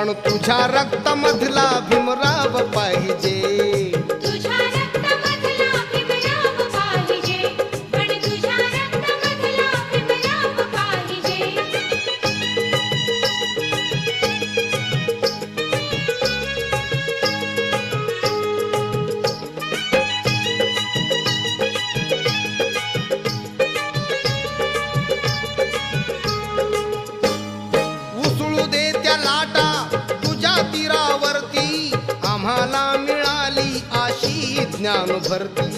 पण तुझ्या रक्तामधला भीमराव पाहिजे, तुझ्या रक्तामधला भीमराव पाहिजे, पण तुझ्या रक्तामधला भीमराव पाहिजे. उसळू दे त्या लाटा तुझ्या तीरावरती, आम्हाला मिळाली अशी ज्ञान भरती.